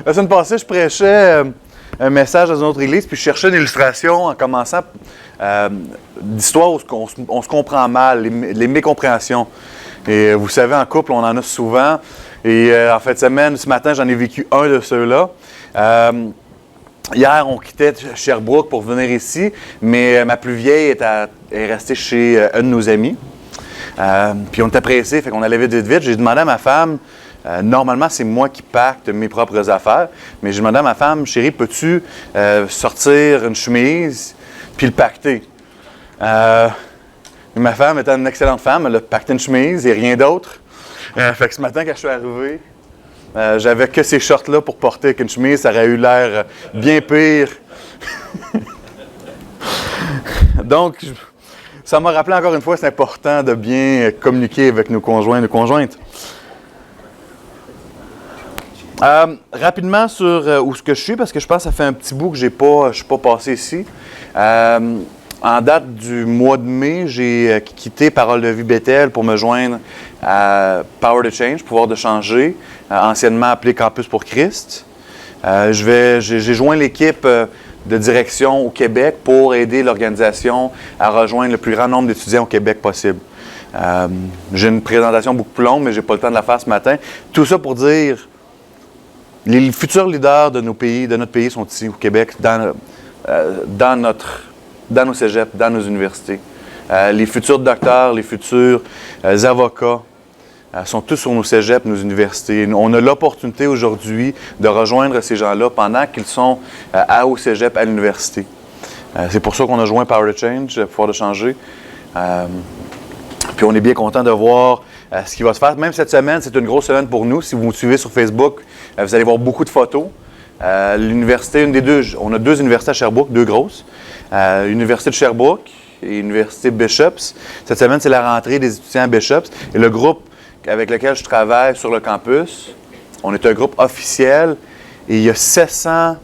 La semaine passée, je prêchais un message dans une autre église, puis je cherchais une illustration en commençant d'histoires où on se comprend mal, les mécompréhensions. Et vous savez, en couple, on en a souvent. Et en fin de semaine, ce matin, j'en ai vécu un de ceux-là. Hier, on quittait Sherbrooke pour venir ici, mais ma plus vieille est restée chez un de nos amis. Puis on était pressés, fait qu'on allait vite. J'ai demandé à ma femme, normalement c'est moi qui pacte mes propres affaires, mais j'ai demandé à ma femme, chérie, peux-tu sortir une chemise puis le pacter? Ma femme étant une excellente femme, elle a pacté une chemise et rien d'autre. Fait que ce matin, quand je suis arrivé, j'avais que ces shorts-là pour porter avec une chemise, ça aurait eu l'air bien pire. Donc, ça m'a rappelé encore une fois, c'est important de bien communiquer avec nos conjoints et nos conjointes. Rapidement sur où ce que je suis, parce que je pense que ça fait un petit bout que je ne suis pas passé ici. En date du mois de mai, j'ai quitté Parole de vie Bethel pour me joindre à Power to Change, Pouvoir de changer, anciennement appelé Campus pour Christ. J'ai joint l'équipe de direction au Québec pour aider l'organisation à rejoindre le plus grand nombre d'étudiants au Québec possible. J'ai une présentation beaucoup plus longue, mais je n'ai pas le temps de la faire ce matin. Tout ça pour dire, les futurs leaders de notre pays sont ici au Québec, dans nos cégeps, dans nos universités. Les futurs docteurs, les futurs avocats sont tous sur nos cégeps, nos universités. On a l'opportunité aujourd'hui de rejoindre ces gens-là pendant qu'ils sont au cégep, à l'université. C'est pour ça qu'on a joint Power to Change, Pouvoir de changer. Puis on est bien content de voir ce qui va se faire. Même cette semaine, c'est une grosse semaine pour nous. Si vous nous suivez sur Facebook, vous allez voir beaucoup de photos. L'université, on a deux universités à Sherbrooke, deux grosses. L'Université de Sherbrooke et l'Université Bishops. Cette semaine, c'est la rentrée des étudiants à Bishops. Et le groupe avec lequel je travaille sur le campus, on est un groupe officiel. Et il y a 700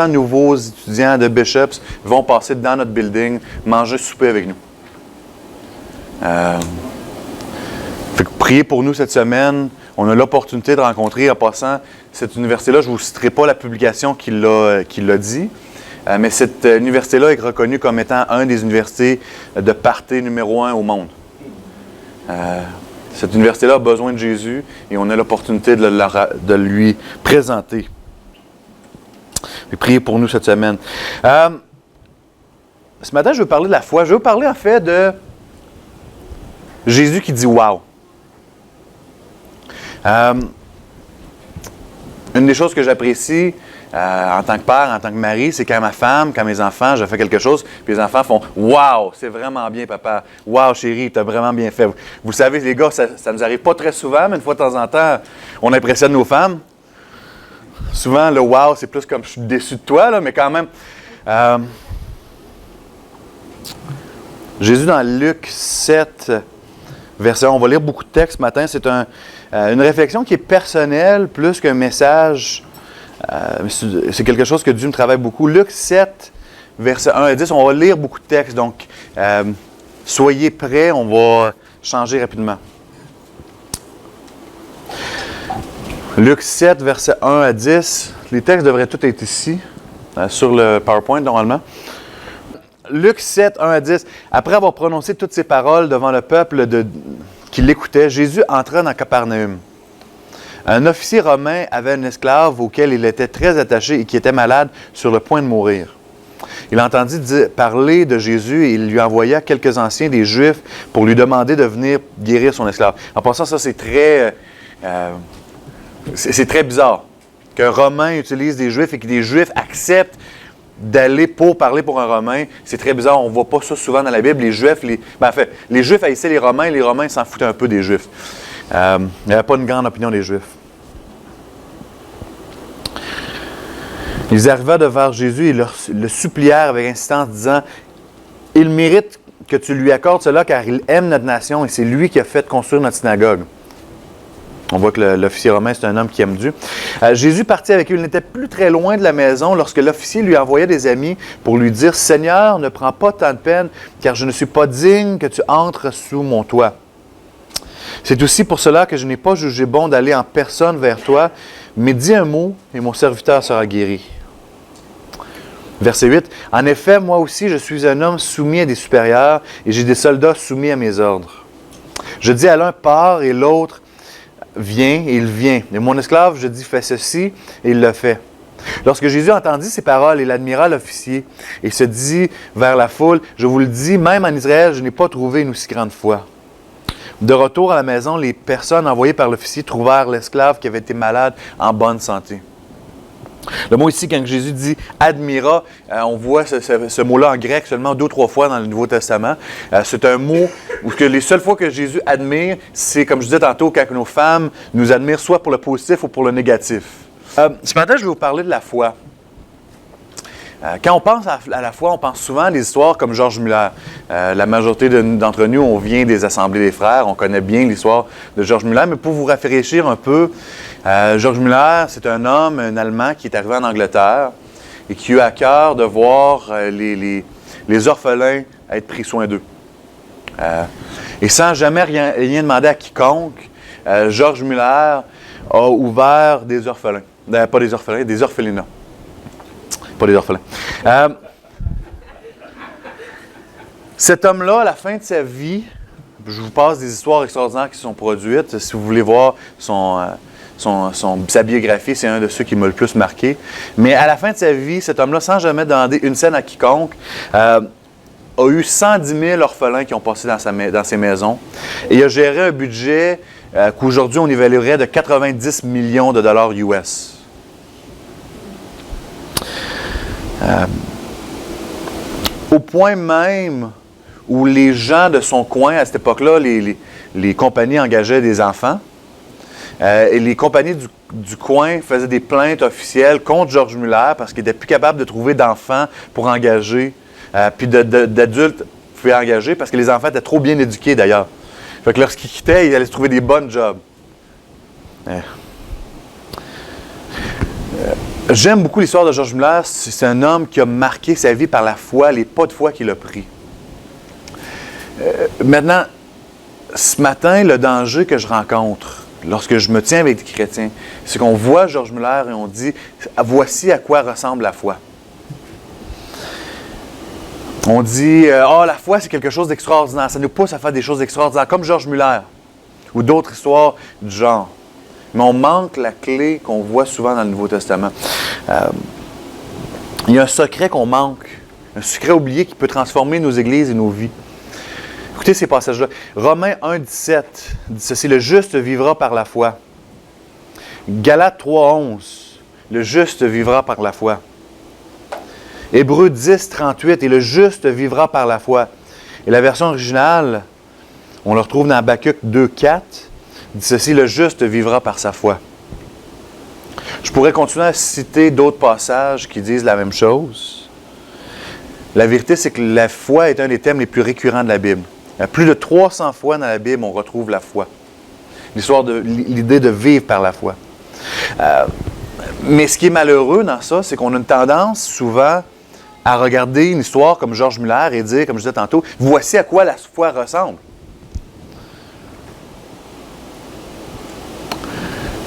nouveaux étudiants de Bishops vont passer dans notre building, manger, souper avec nous. Fait que priez pour nous cette semaine. On a l'opportunité de rencontrer, en passant, cette université-là. Je ne vous citerai pas la publication qui l'a dit, mais cette université-là est reconnue comme étant une des universités de party numéro 1 au monde. Cette université-là a besoin de Jésus et on a l'opportunité de lui présenter. Et priez pour nous cette semaine. Ce matin, je veux parler de la foi. Je veux parler en fait de Jésus qui dit « Wow ». Une des choses que j'apprécie en tant que père, en tant que mari, c'est quand ma femme, quand mes enfants, je fais quelque chose, puis les enfants font « Wow, c'est vraiment bien, papa. Wow, chérie, tu as vraiment bien fait. » Vous savez, les gars, ça ne nous arrive pas très souvent, mais une fois de temps en temps, on impressionne nos femmes. Souvent, le « Wow », c'est plus comme « Je suis déçu de toi », là, mais quand même. Jésus, dans Luc 7, verset 1, on va lire beaucoup de textes ce matin. C'est une réflexion qui est personnelle plus qu'un message. C'est quelque chose que Dieu me travaille beaucoup. Luc 7, verset 1 à 10, on va lire beaucoup de textes. Donc, soyez prêts, on va changer rapidement. Luc 7, verset 1 à 10. Les textes devraient tous être ici, sur le PowerPoint normalement. Luc 7, 1 à 10. Après avoir prononcé toutes ces paroles devant le peuple qui l'écoutait, Jésus entra dans Capernaum. Un officier romain avait un esclave auquel il était très attaché et qui était malade sur le point de mourir. Il entendit parler de Jésus et il lui envoya quelques anciens des Juifs pour lui demander de venir guérir son esclave. En passant, ça, c'est très bizarre qu'un Romain utilise des Juifs et que des Juifs acceptent d'aller pour parler pour un Romain. C'est très bizarre, on ne voit pas ça souvent dans la Bible. Les Juifs, les Juifs haïssaient les Romains et les Romains s'en foutaient un peu des Juifs. Il n'y avait pas une grande opinion des Juifs. Ils arrivèrent devant Jésus et le supplièrent avec insistance, disant « Il mérite que tu lui accordes cela, car il aime notre nation et c'est lui qui a fait construire notre synagogue. » On voit que l'officier romain, c'est un homme qui aime Dieu. Jésus partit avec eux. Il n'était plus très loin de la maison lorsque l'officier lui envoya des amis pour lui dire « Seigneur, ne prends pas tant de peine, car je ne suis pas digne que tu entres sous mon toit. C'est aussi pour cela que je n'ai pas jugé bon d'aller en personne vers toi, mais dis un mot et mon serviteur sera guéri. » Verset 8. « En effet, moi aussi, je suis un homme soumis à des supérieurs et j'ai des soldats soumis à mes ordres. Je dis à l'un, pars, et l'autre, viens, et il vient. Et mon esclave, je dis, fais ceci, et il le fait. Lorsque Jésus entendit ces paroles, il admira l'officier et se dit vers la foule, je vous le dis, même en Israël, je n'ai pas trouvé une aussi grande foi. De retour à la maison, les personnes envoyées par l'officier trouvèrent l'esclave qui avait été malade en bonne santé. » Le mot ici, quand Jésus dit « admira », on voit ce mot-là en grec seulement 2 ou 3 fois dans le Nouveau Testament. C'est un mot où les seules fois que Jésus admire, c'est, comme je disais tantôt, quand nos femmes nous admirent soit pour le positif ou pour le négatif. Ce matin, je vais vous parler de la foi. Quand on pense à la foi, on pense souvent à des histoires comme Georges Muller. La majorité d'entre nous, on vient des Assemblées des Frères, on connaît bien l'histoire de Georges Muller, mais pour vous rafraîchir un peu, Georges Muller, c'est un homme, un Allemand qui est arrivé en Angleterre et qui a eu à cœur de voir les orphelins être pris soin d'eux. Et sans jamais rien demander à quiconque, Georges Muller a ouvert des orphelins. Pas des orphelins, des orphelinats. Pas des orphelins. Cet homme-là, à la fin de sa vie, je vous passe des histoires extraordinaires qui sont produites. Si vous voulez voir sa biographie, c'est un de ceux qui m'a le plus marqué. Mais à la fin de sa vie, cet homme-là, sans jamais demander une scène à quiconque, a eu 110 000 orphelins qui ont passé dans ses maisons. Et il a géré un budget qu'aujourd'hui on évaluerait de 90 millions de dollars US. Au point même où les gens de son coin, à cette époque-là, les compagnies engageaient des enfants, et les compagnies du coin faisaient des plaintes officielles contre Georges Muller parce qu'il n'était plus capable de trouver d'enfants pour engager, puis d'adultes pouvaient engager parce que les enfants étaient trop bien éduqués d'ailleurs. Fait que lorsqu'ils quittaient, ils allaient se trouver des bonnes jobs. J'aime beaucoup l'histoire de Georges Muller. C'est un homme qui a marqué sa vie par la foi, les pas de foi qu'il a pris. Maintenant, ce matin, le danger que je rencontre lorsque je me tiens avec des chrétiens, c'est qu'on voit Georges Muller et on dit « Voici à quoi ressemble la foi ». On dit « Ah, la foi, c'est quelque chose d'extraordinaire. Ça nous pousse à faire des choses extraordinaires, comme Georges Muller ou d'autres histoires du genre. » Mais on manque la clé qu'on voit souvent dans le Nouveau Testament. Il y a un secret qu'on manque, un secret oublié qui peut transformer nos églises et nos vies. Écoutez ces passages-là. Romains 1,17 dit ceci, « Le juste vivra par la foi. » Galates 3,11, « Le juste vivra par la foi. » Hébreux 10,38, « Et le juste vivra par la foi. » Et la version originale, on le retrouve dans Habakkuk 2,4, dit ceci, « Le juste vivra par sa foi. » Je pourrais continuer à citer d'autres passages qui disent la même chose. La vérité, c'est que la foi est un des thèmes les plus récurrents de la Bible. Plus de 300 fois dans la Bible, on retrouve la foi. L'idée de vivre par la foi. Mais ce qui est malheureux dans ça, c'est qu'on a une tendance souvent à regarder une histoire comme Georges Muller et dire, comme je disais tantôt, « Voici à quoi la foi ressemble. »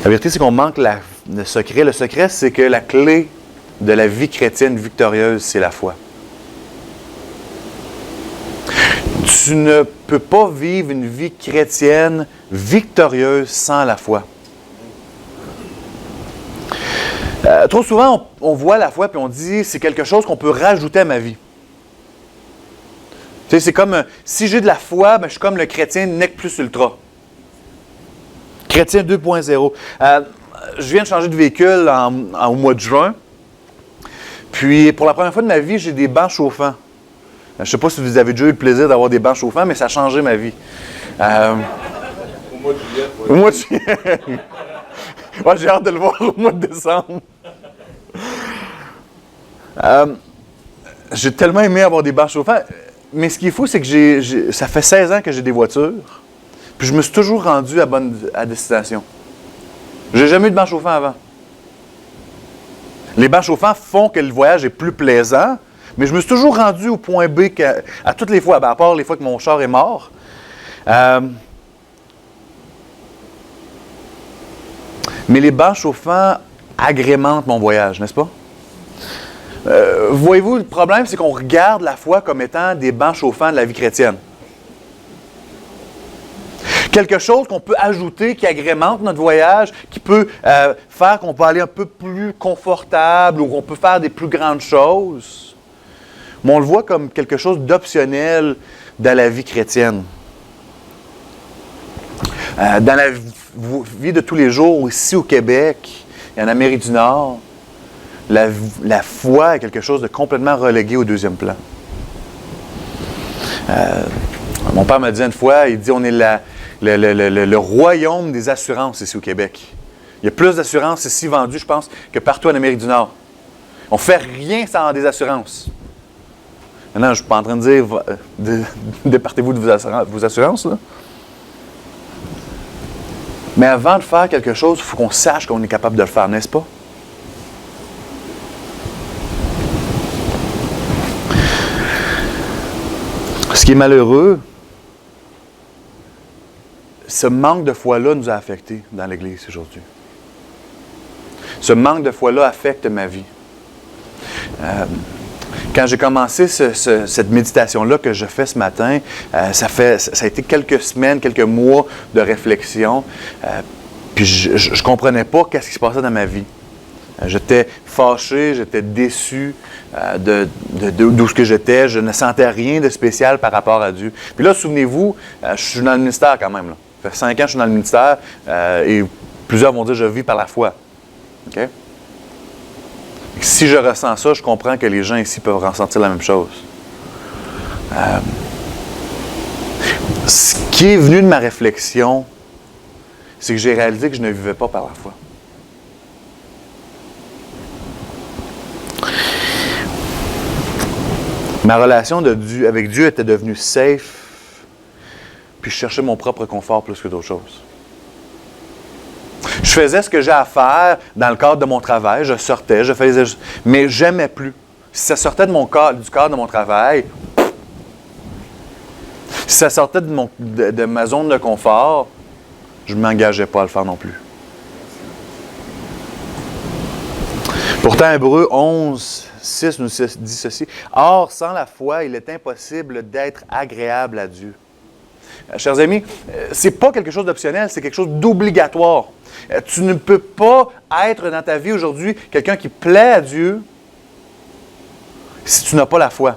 La vérité, c'est qu'on manque le secret. Le secret, c'est que la clé de la vie chrétienne victorieuse, c'est la foi. Tu ne peux pas vivre une vie chrétienne victorieuse sans la foi. Trop souvent, on voit la foi et on dit c'est quelque chose qu'on peut rajouter à ma vie. Tu sais, c'est comme si j'ai de la foi, ben, je suis comme le chrétien nec plus ultra. Chrétien 2.0. Je viens de changer de véhicule au mois de juin. Puis, pour la première fois de ma vie, j'ai des bancs chauffants. Je ne sais pas si vous avez déjà eu le plaisir d'avoir des bancs chauffants, mais ça a changé ma vie. Au mois de juillet. Au mois de juillet. Ouais, j'ai hâte de le voir au mois de décembre. J'ai tellement aimé avoir des bancs chauffants. Mais ce qui est fou, c'est que ça fait 16 ans que j'ai des voitures. Puis je me suis toujours rendu à destination. J'ai jamais eu de banc chauffant avant. Les bancs chauffants font que le voyage est plus plaisant, mais je me suis toujours rendu au point B à toutes les fois, à part les fois que mon char est mort. Mais les bancs chauffants agrémentent mon voyage, n'est-ce pas? Voyez-vous, le problème, c'est qu'on regarde la foi comme étant des bancs chauffants de la vie chrétienne. Quelque chose qu'on peut ajouter, qui agrémente notre voyage, qui peut faire qu'on peut aller un peu plus confortable ou qu'on peut faire des plus grandes choses. Mais on le voit comme quelque chose d'optionnel dans la vie chrétienne. Dans la vie de tous les jours, ici au Québec et en Amérique du Nord, la foi est quelque chose de complètement relégué au deuxième plan. Mon père m'a dit une fois, il dit on est le royaume des assurances ici au Québec. Il y a plus d'assurances ici vendues, je pense, que partout en Amérique du Nord. On ne fait rien sans des assurances. Maintenant, je ne suis pas en train de dire départez-vous de vos assurances, là. Mais avant de faire quelque chose, il faut qu'on sache qu'on est capable de le faire, n'est-ce pas? Ce qui est malheureux, ce manque de foi-là nous a affectés dans l'Église aujourd'hui. Ce manque de foi-là affecte ma vie. Quand j'ai commencé cette méditation-là que je fais ce matin, ça a été quelques semaines, quelques mois de réflexion. Puis je ne comprenais pas qu'est-ce qui se passait dans ma vie. J'étais fâché, j'étais déçu d'où ce que j'étais. Je ne sentais rien de spécial par rapport à Dieu. Puis là, souvenez-vous, je suis dans le ministère quand même. Là. Ça fait 5 ans que je suis dans le ministère et plusieurs vont dire que je vis par la foi. OK? Si je ressens ça, je comprends que les gens ici peuvent ressentir la même chose. Ce qui est venu de ma réflexion, c'est que j'ai réalisé que je ne vivais pas par la foi. Ma relation avec Dieu était devenue safe, puis je cherchais mon propre confort plus que d'autres choses. Je faisais ce que j'ai à faire dans le cadre de mon travail, je sortais, je faisais, mais j'aimais plus. Si ça sortait du cadre de mon travail, si ça sortait de ma zone de confort, je ne m'engageais pas à le faire non plus. Pourtant, Hébreux 11, 6 nous dit ceci. « Or, sans la foi, il est impossible d'être agréable à Dieu. » Chers amis, ce n'est pas quelque chose d'optionnel, c'est quelque chose d'obligatoire. Tu ne peux pas être dans ta vie aujourd'hui quelqu'un qui plaît à Dieu si tu n'as pas la foi.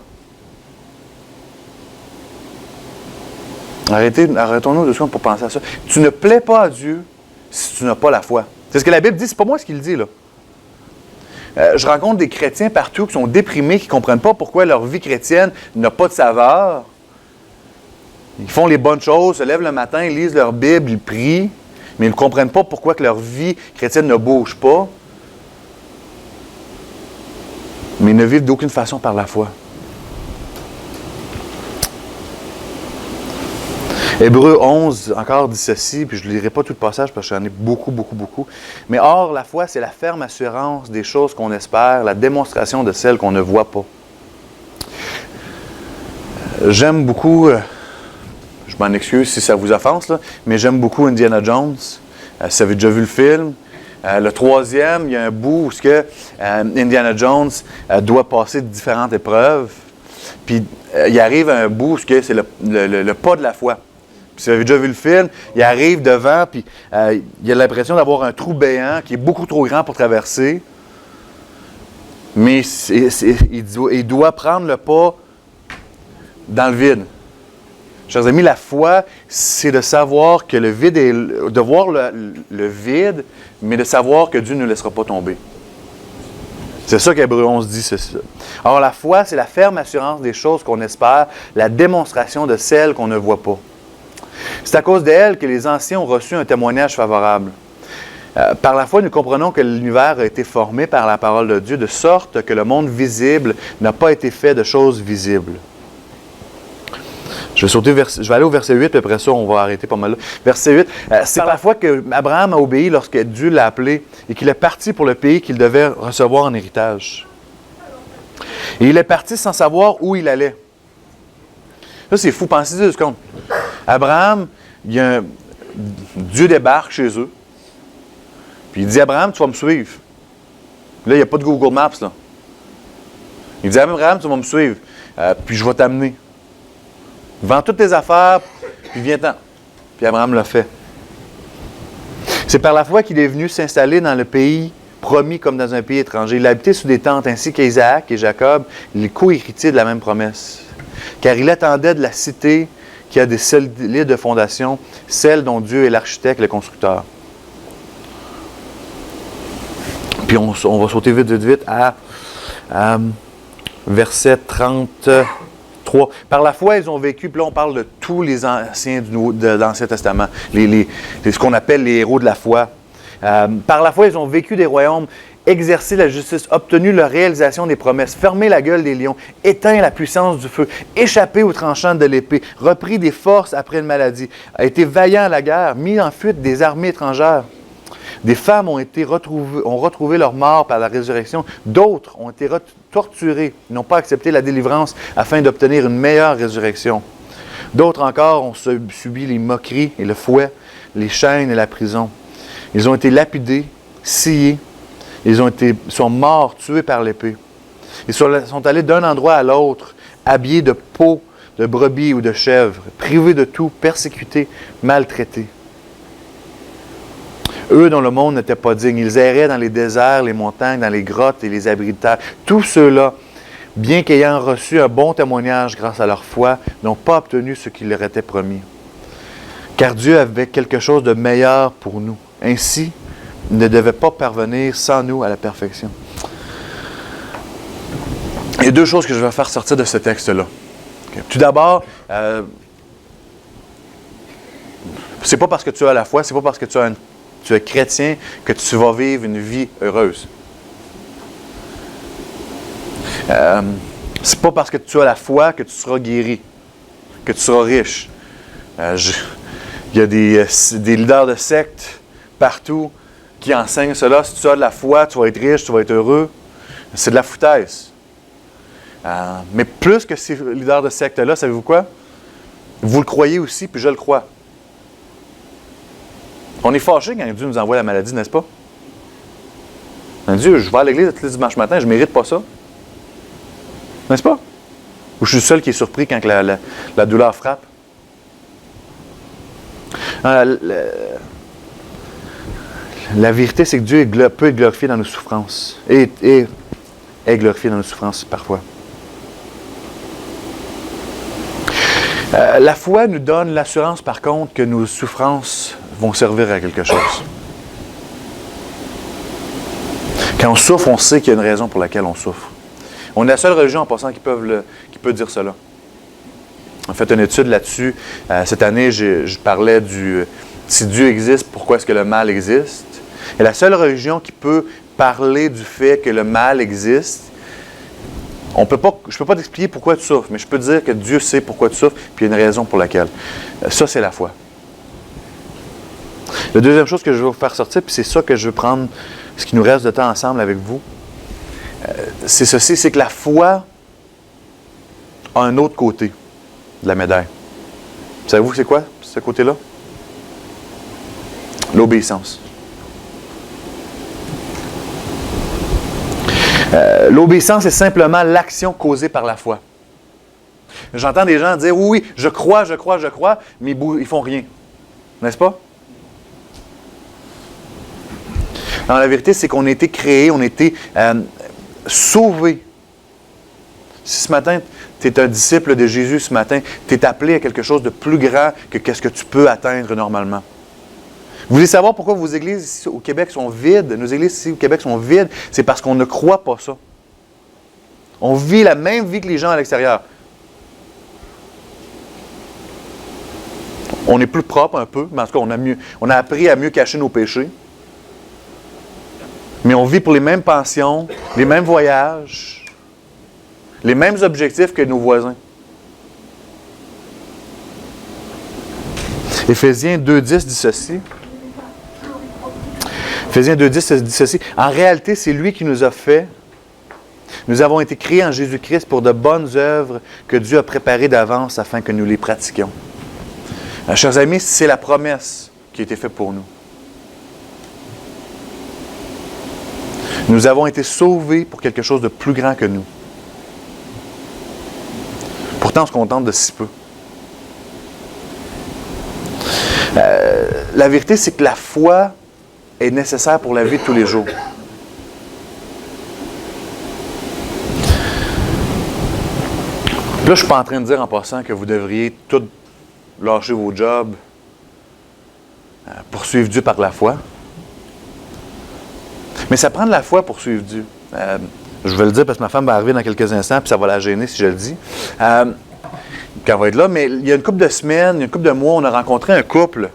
Arrêtons-nous 2 secondes pour penser à ça. Tu ne plais pas à Dieu si tu n'as pas la foi. C'est ce que la Bible dit, c'est pas moi ce qu'il dit là. Je rencontre des chrétiens partout qui sont déprimés, qui ne comprennent pas pourquoi leur vie chrétienne n'a pas de saveur. Ils font les bonnes choses, se lèvent le matin, ils lisent leur Bible, ils prient, mais ils ne comprennent pas pourquoi que leur vie chrétienne ne bouge pas. Mais ils ne vivent d'aucune façon par la foi. Hébreux 11, encore dit ceci, puis je ne lirai pas tout le passage parce que j'en ai beaucoup. Mais or, la foi, c'est la ferme assurance des choses qu'on espère, la démonstration de celles qu'on ne voit pas. J'aime beaucoup, je m'en excuse si ça vous offense, là, mais j'aime beaucoup Indiana Jones. Si vous avez déjà vu le film. Le 3e, il y a un bout où Indiana Jones doit passer de différentes épreuves. Puis il arrive à un bout où c'est le pas de la foi. Puis, si vous avez déjà vu le film, il arrive devant, puis il a l'impression d'avoir un trou béant qui est beaucoup trop grand pour traverser. Mais il doit prendre le pas dans le vide. Chers amis, la foi, c'est de savoir que le vide est... de voir le vide, mais de savoir que Dieu ne nous laissera pas tomber. C'est ça qu'Hébreux 11 dit, c'est ça. Alors, la foi, c'est la ferme assurance des choses qu'on espère, la démonstration de celles qu'on ne voit pas. C'est à cause d'elle que les anciens ont reçu un témoignage favorable. Par la foi, nous comprenons que l'univers a été formé par la parole de Dieu, de sorte que le monde visible n'a pas été fait de choses visibles. Je vais aller au verset 8, puis après ça, on va arrêter pas mal là. Verset 8, c'est par la foi qu'Abraham a obéi lorsque Dieu l'a appelé et qu'il est parti pour le pays qu'il devait recevoir en héritage. Et il est parti sans savoir où il allait. Ça, c'est fou. Pensez-y 2 secondes. Abraham, Dieu débarque chez eux. Puis il dit, Abraham, tu vas me suivre. Là, il n'y a pas de Google Maps, là. Il dit, Abraham, tu vas me suivre. Puis je vais t'amener. Vends toutes tes affaires, puis viens-t'en. Puis Abraham l'a fait. C'est par la foi qu'il est venu s'installer dans le pays promis comme dans un pays étranger. Il a habité sous des tentes, ainsi qu'Isaac et Jacob, les co-héritiers de la même promesse. Car il attendait de la cité qui a des solides fondations, celle dont Dieu est l'architecte, le constructeur. Puis on va sauter vite à verset 33. Par la foi, ils ont vécu, puis là on parle de tous les anciens de l'Ancien Testament, ce qu'on appelle les héros de la foi. Par la foi, ils ont vécu des royaumes, exercé la justice, obtenu la réalisation des promesses, fermé la gueule des lions, éteint la puissance du feu, échappé aux tranchants de l'épée, repris des forces après une maladie, a été vaillant à la guerre, mis en fuite des armées étrangères. Des femmes ont retrouvé leur mort par la résurrection. D'autres ont été torturées, n'ont pas accepté la délivrance afin d'obtenir une meilleure résurrection. D'autres encore ont subi les moqueries et le fouet, les chaînes et la prison. Ils ont été lapidés, sciés. Ils sont morts, tués par l'épée. Ils sont allés d'un endroit à l'autre, habillés de peaux de brebis ou de chèvres, privés de tout, persécutés, maltraités. Eux dont le monde n'était pas digne, ils erraient dans les déserts, les montagnes, dans les grottes et les abris de terre. Tous ceux-là, bien qu'ayant reçu un bon témoignage grâce à leur foi, n'ont pas obtenu ce qui leur était promis. Car Dieu avait quelque chose de meilleur pour nous. Ainsi, il ne devait pas parvenir sans nous à la perfection. Il y a deux choses que je vais faire sortir de ce texte-là. Okay. Tout d'abord, c'est pas parce que tu as la foi, c'est pas parce que tu es chrétien que tu vas vivre une vie heureuse. C'est pas parce que tu as la foi que tu seras guéri, que tu seras riche. Il y a des leaders de sectes partout qui enseignent cela. Si tu as de la foi, tu vas être riche, tu vas être heureux. C'est de la foutaise. Mais plus que ces leaders de sectes-là, savez-vous quoi? Vous le croyez aussi, puis je le crois. On est fâché quand Dieu nous envoie la maladie, n'est-ce pas? Dieu, je vais à l'église tous les dimanches matin, je ne mérite pas ça. N'est-ce pas? Ou je suis le seul qui est surpris quand la douleur frappe? La vérité, c'est que Dieu peut être glorifié dans nos souffrances. Et est glorifié dans nos souffrances parfois. La foi nous donne l'assurance, par contre, que nos souffrances vont servir à quelque chose. Quand on souffre, on sait qu'il y a une raison pour laquelle on souffre. On est la seule religion en passant qui peut dire cela. On a fait une étude là-dessus. Cette année, je parlais si Dieu existe, pourquoi est-ce que le mal existe? Et la seule religion qui peut parler du fait que le mal existe, je ne peux pas t'expliquer pourquoi tu souffres, mais je peux te dire que Dieu sait pourquoi tu souffres, puis il y a une raison pour laquelle. Ça, c'est la foi. La deuxième chose que je veux vous faire sortir, puis c'est ça que je veux prendre, ce qui nous reste de temps ensemble avec vous, c'est ceci, c'est que la foi a un autre côté de la médaille. Savez-vous c'est quoi, ce côté-là? L'obéissance. L'obéissance est simplement l'action causée par la foi. J'entends des gens dire, oui, je crois, mais ils ne font rien. N'est-ce pas? Non, la vérité, c'est qu'on a été créés, on a été sauvés. Si ce matin, tu es un disciple de Jésus, ce matin, tu es appelé à quelque chose de plus grand que ce que tu peux atteindre normalement. Vous voulez savoir pourquoi vos églises ici au Québec sont vides? Nos églises ici au Québec sont vides, c'est parce qu'on ne croit pas ça. On vit la même vie que les gens à l'extérieur. On est plus propre un peu, mais en tout cas, on a appris à mieux cacher nos péchés. Mais on vit pour les mêmes pensions, les mêmes voyages, les mêmes objectifs que nos voisins. Éphésiens 2.10 dit ceci. Éphésiens 2.10 dit ceci. En réalité, c'est lui qui nous a fait. Nous avons été créés en Jésus-Christ pour de bonnes œuvres que Dieu a préparées d'avance afin que nous les pratiquions. Chers amis, c'est la promesse qui a été faite pour nous. Nous avons été sauvés pour quelque chose de plus grand que nous. Pourtant, on se contente de si peu. La vérité, c'est que la foi est nécessaire pour la vie de tous les jours. Là, je ne suis pas en train de dire en passant que vous devriez tous lâcher vos jobs, pour suivre Dieu par la foi. Mais ça prend de la foi pour suivre Dieu. Je vais le dire parce que ma femme va arriver dans quelques instants, puis ça va la gêner si je le dis. Quand elle va être là, mais il y a une couple de semaines, il y a une couple de mois, on a rencontré un couple.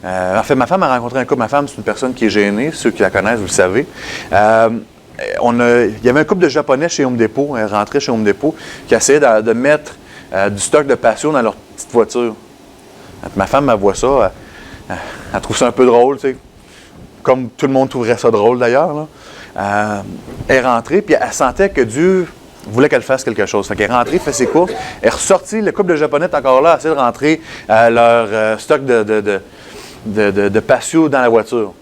En fait, ma femme a rencontré un couple. Ma femme, c'est une personne qui est gênée. Ceux qui la connaissent, vous le savez. Il y avait un couple de Japonais chez Home Depot, rentré chez Home Depot, qui essayaient de mettre du stock de patio dans leur petite voiture. Ma femme, elle voit ça, elle trouve ça un peu drôle, tu sais. Comme tout le monde trouverait ça drôle d'ailleurs. Elle est rentrée, puis elle sentait que Dieu voulait qu'elle fasse quelque chose. Fait qu'elle est rentrée, fait ses courses, elle est ressortie, le couple de Japonais est encore là, essaie de rentrer leur stock de patio dans la voiture.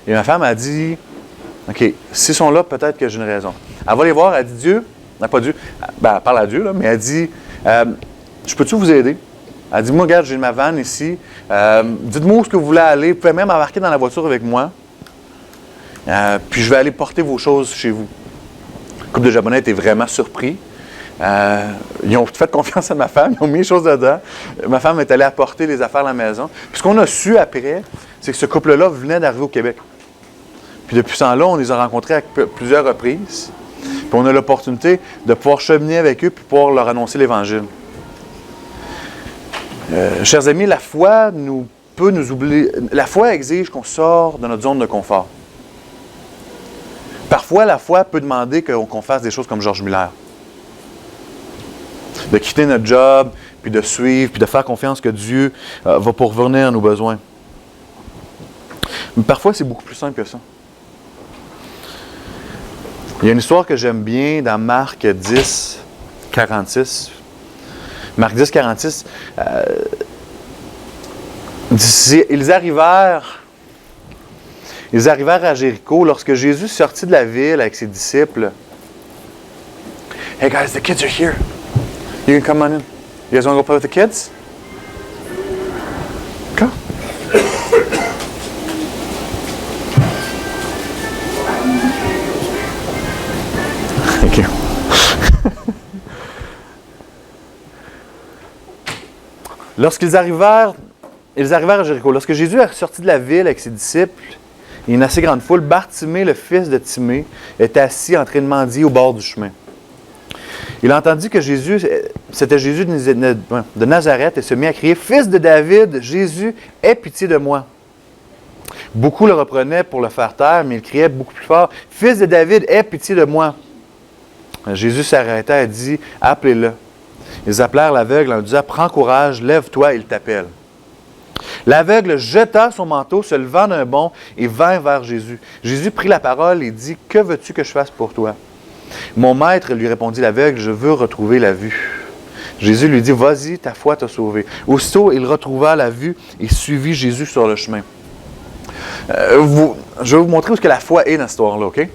Et ma femme a dit, OK, s'ils sont là, peut-être que j'ai une raison. Elle va les voir, elle dit, Dieu, non pas Dieu, ben, elle parle à Dieu, là, mais elle dit, je peux-tu vous aider? Elle dit, moi, regarde, j'ai ma vanne ici, dites-moi où est-ce que vous voulez aller, vous pouvez même embarquer dans la voiture avec moi, puis je vais aller porter vos choses chez vous. Le couple de Japonais était vraiment surpris. Ils ont fait confiance à ma femme, ils ont mis les choses dedans. Ma femme est allée apporter les affaires à la maison. Puis ce qu'on a su après, c'est que ce couple-là venait d'arriver au Québec. Puis depuis ce temps-là, on les a rencontrés à plusieurs reprises. Puis on a l'opportunité de pouvoir cheminer avec eux puis pouvoir leur annoncer l'Évangile. Chers amis, la foi peut nous oublier. La foi exige qu'on sorte de notre zone de confort. Parfois, la foi peut demander qu'on fasse des choses comme George Miller. De quitter notre job, puis de suivre, puis de faire confiance que Dieu va pourvenir à nos besoins. Mais parfois, c'est beaucoup plus simple que ça. Il y a une histoire que j'aime bien dans Marc 10, 46. Marc 10, 46. Ils arrivèrent à Jéricho lorsque Jésus sortit de la ville avec ses disciples. Hey guys, the kids are here. You can come on in. You guys want to go play with the kids? Come. Thank you. Lorsqu'ils arrivèrent à Jéricho. Lorsque Jésus est sorti de la ville avec ses disciples et une assez grande foule, Bartimée, le fils de Timée, était assis en train de mendier au bord du chemin. Il entendit que c'était Jésus de Nazareth et se mit à crier « Fils de David, Jésus, aie pitié de moi ». Beaucoup le reprenaient pour le faire taire, mais il criait beaucoup plus fort « Fils de David, aie pitié de moi ». Jésus s'arrêta et dit « Appelez-le ». Ils appelèrent l'aveugle en lui disant « Prends courage, lève-toi, il t'appelle ». L'aveugle jeta son manteau, se levant d'un bond et vint vers Jésus. Jésus prit la parole et dit « Que veux-tu que je fasse pour toi ?» Mon maître, lui répondit l'aveugle, je veux retrouver la vue. Jésus lui dit, vas-y, ta foi t'a sauvé. Aussitôt, il retrouva la vue et suivit Jésus sur le chemin. Je vais vous montrer où est-ce que la foi est dans cette histoire-là, OK?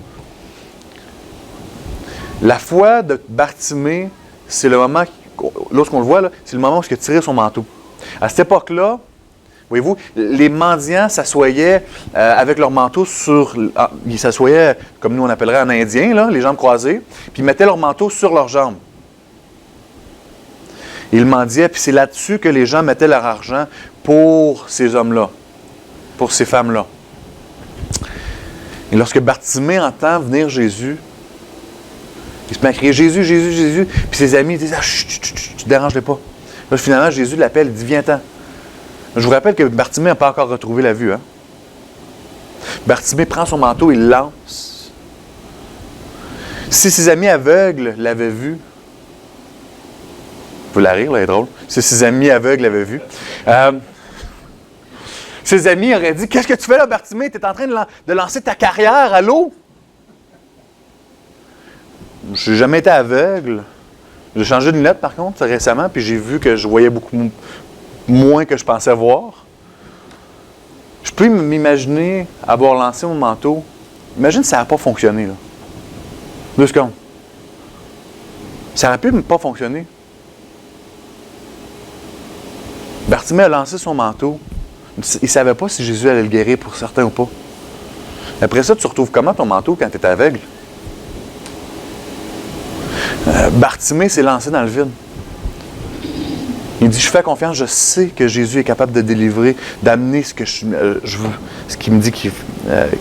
La foi de Bartimée, c'est le moment, lorsqu'on le voit, là, c'est le moment où il a tiré son manteau. À cette époque-là, voyez-vous, les mendiants s'assoyaient avec leur manteau ils s'assoyaient, comme nous on appellerait en indien, là, les jambes croisées, puis ils mettaient leur manteau sur leurs jambes. Ils mendiaient, puis c'est là-dessus que les gens mettaient leur argent pour ces hommes-là, pour ces femmes-là. Et lorsque Bartimée entend venir Jésus, il se met à crier « Jésus, Jésus, Jésus », puis ses amis disent « Ah, chut, chut, chut, tu ne déranges-les pas ». Là, finalement, Jésus l'appelle, il dit « Viens-t'en ». Je vous rappelle que Bartimée n'a pas encore retrouvé la vue. Hein? Bartimée prend son manteau, il lance. Si ses amis aveugles l'avaient vu, vous la rire, là, elle est drôle. Si ses amis aveugles l'avaient vu, ses amis auraient dit, qu'est-ce que tu fais là, Bartimée? Tu es en train de lancer ta carrière à l'eau? Je n'ai jamais été aveugle. J'ai changé de lunette, par contre, récemment, puis j'ai vu que je voyais beaucoup moins que je pensais voir. Je peux m'imaginer avoir lancé mon manteau Imagine si ça n'a pas fonctionné, là. 2 secondes. Ça aurait pu pas fonctionner. Bartimée a lancé son manteau. Il ne savait pas si Jésus allait le guérir pour certains ou pas. Après ça, tu retrouves comment ton manteau quand tu es aveugle? Bartimée s'est lancé dans le vide. Il dit, je fais confiance, je sais que Jésus est capable de délivrer, d'amener ce que je veux, ce qu'il me dit qu'il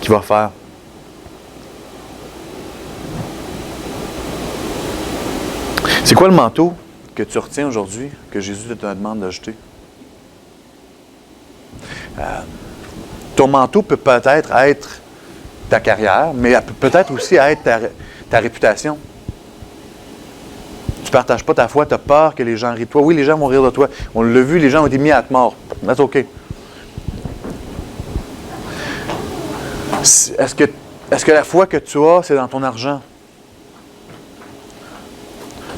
va faire. C'est quoi le manteau que tu retiens aujourd'hui, que Jésus te demande d'ajouter? Ton manteau peut peut-être être ta carrière, mais peut-être aussi être ta réputation. Tu ne partages pas ta foi, tu as peur que les gens rient de toi. Oui, les gens vont rire de toi. On l'a vu, les gens ont été mis à te mort. That's OK. Est-ce que la foi que tu as, c'est dans ton argent?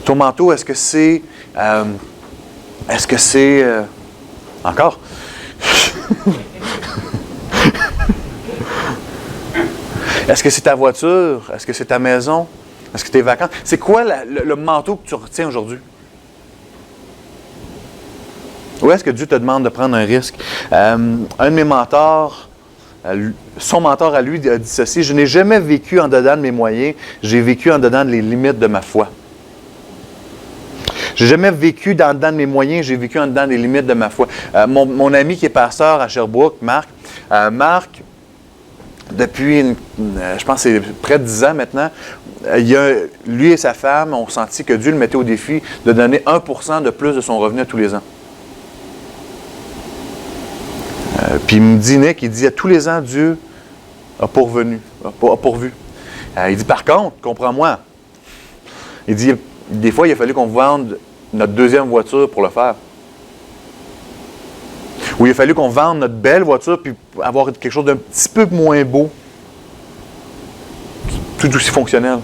Ton manteau, est-ce que c'est... encore? Est-ce que c'est ta voiture? Est-ce que c'est ta maison? Est-ce que tes vacances? C'est quoi le manteau que tu retiens aujourd'hui? Où est-ce que Dieu te demande de prendre un risque? Un de mes mentors, son mentor à lui a dit ceci, « Je n'ai jamais vécu en dedans de mes moyens, j'ai vécu en dedans des limites de ma foi. » J'ai jamais vécu en dedans de mes moyens, j'ai vécu en dedans des limites de ma foi. Mon ami qui est pasteur à Sherbrooke, Marc, depuis, je pense que c'est près de 10 ans maintenant, lui et sa femme ont senti que Dieu le mettait au défi de donner 1% de plus de son revenu à tous les ans. Puis il me dit, Nick, il dit, à tous les ans, Dieu a pourvu. Il dit, par contre, comprends-moi, il dit, des fois, il a fallu qu'on vende notre deuxième voiture pour le faire. Ou il a fallu qu'on vende notre belle voiture puis avoir quelque chose d'un petit peu moins beau. Tout aussi fonctionnel.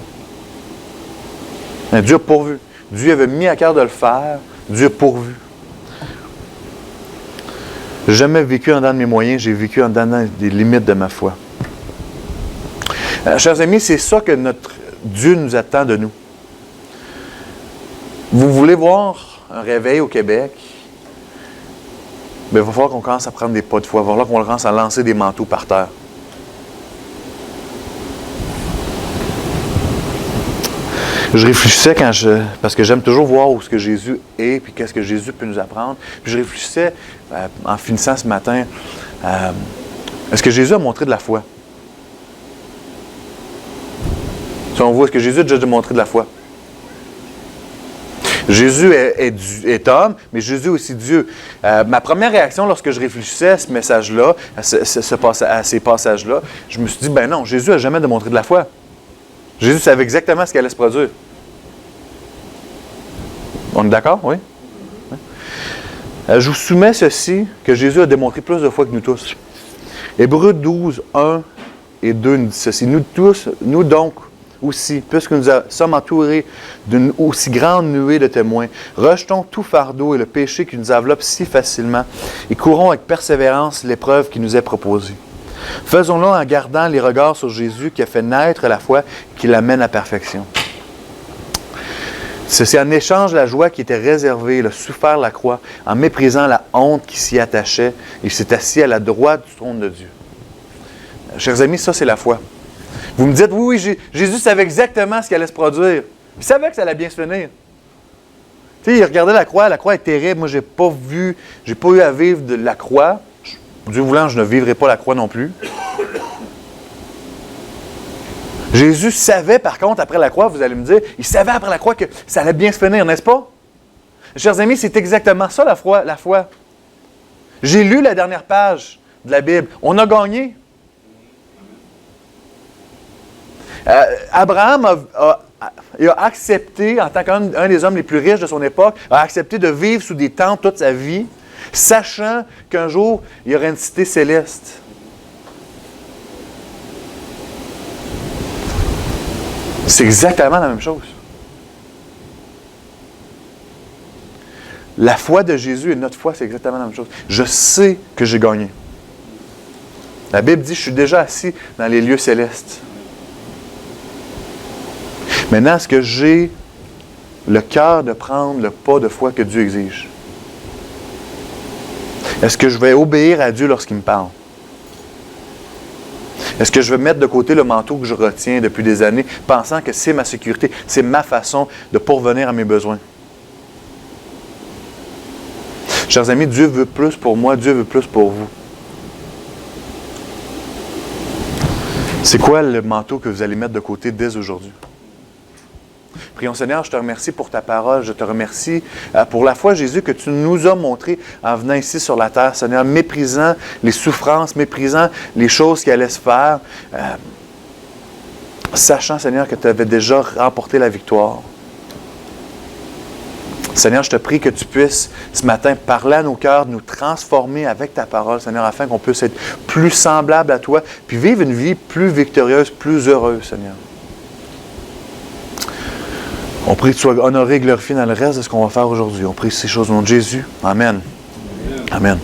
Mais Dieu a pourvu. Dieu avait mis à cœur de le faire. Dieu a pourvu. J'ai jamais vécu en dedans de mes moyens, j'ai vécu en dedans des limites de ma foi. Chers amis, c'est ça que notre Dieu nous attend de nous. Vous voulez voir un réveil au Québec? Bien, il va falloir qu'on commence à prendre des pas de foi. Il va falloir qu'on commence à lancer des manteaux par terre. Je réfléchissais parce que j'aime toujours voir où ce que Jésus est, puis qu'est-ce que Jésus peut nous apprendre. Puis je réfléchissais, en finissant ce matin, est-ce que Jésus a montré de la foi? Selon vous, est-ce que Jésus a déjà montré de la foi? Jésus est homme, mais Jésus est aussi Dieu. Ma première réaction lorsque je réfléchissais à ce message-là, à ces passages-là, je me suis dit, ben non, Jésus n'a jamais démontré de la foi. Jésus savait exactement ce qui allait se produire. On est d'accord? Oui? Je vous soumets ceci, que Jésus a démontré plus de foi que nous tous. Hébreux 12, 1 et 2 nous dit ceci. Nous donc, aussi, puisque nous sommes entourés d'une aussi grande nuée de témoins, rejetons tout fardeau et le péché qui nous enveloppe si facilement et courons avec persévérance l'épreuve qui nous est proposée. Faisons-le en gardant les regards sur Jésus qui a fait naître la foi qui l'amène à perfection. C'est en échange de la joie qui était réservée, il a souffert la croix en méprisant la honte qui s'y attachait et s'est assis à la droite du trône de Dieu. Chers amis, ça c'est la foi. Vous me dites, oui, Jésus savait exactement ce qui allait se produire. Il savait que ça allait bien se finir. Tu sais, il regardait la croix est terrible. Moi, je n'ai pas eu à vivre de la croix. Dieu voulant, je ne vivrai pas la croix non plus. Jésus savait, par contre, après la croix, vous allez me dire, il savait après la croix que ça allait bien se finir, n'est-ce pas? Chers amis, c'est exactement ça la foi. J'ai lu la dernière page de la Bible. On a gagné. Abraham a accepté, en tant qu'un des hommes les plus riches de son époque, a accepté de vivre sous des tentes toute sa vie, sachant qu'un jour, il y aurait une cité céleste. C'est exactement la même chose. La foi de Jésus et notre foi, c'est exactement la même chose. Je sais que j'ai gagné. La Bible dit, je suis déjà assis dans les lieux célestes. Maintenant, est-ce que j'ai le cœur de prendre le pas de foi que Dieu exige? Est-ce que je vais obéir à Dieu lorsqu'il me parle? Est-ce que je vais mettre de côté le manteau que je retiens depuis des années, pensant que c'est ma sécurité, c'est ma façon de pourvenir à mes besoins? Chers amis, Dieu veut plus pour moi, Dieu veut plus pour vous. C'est quoi le manteau que vous allez mettre de côté dès aujourd'hui? Prions Seigneur, je te remercie pour ta parole, je te remercie pour la foi, Jésus, que tu nous as montré en venant ici sur la terre, Seigneur, méprisant les souffrances, méprisant les choses qui allaient se faire, sachant, Seigneur, que tu avais déjà remporté la victoire. Seigneur, je te prie que tu puisses ce matin parler à nos cœurs, nous transformer avec ta parole, Seigneur, afin qu'on puisse être plus semblable à toi, puis vivre une vie plus victorieuse, plus heureuse, Seigneur. On prie que tu sois honoré et glorifié dans le reste de ce qu'on va faire aujourd'hui. On prie ces choses au nom de Jésus. Amen. Amen.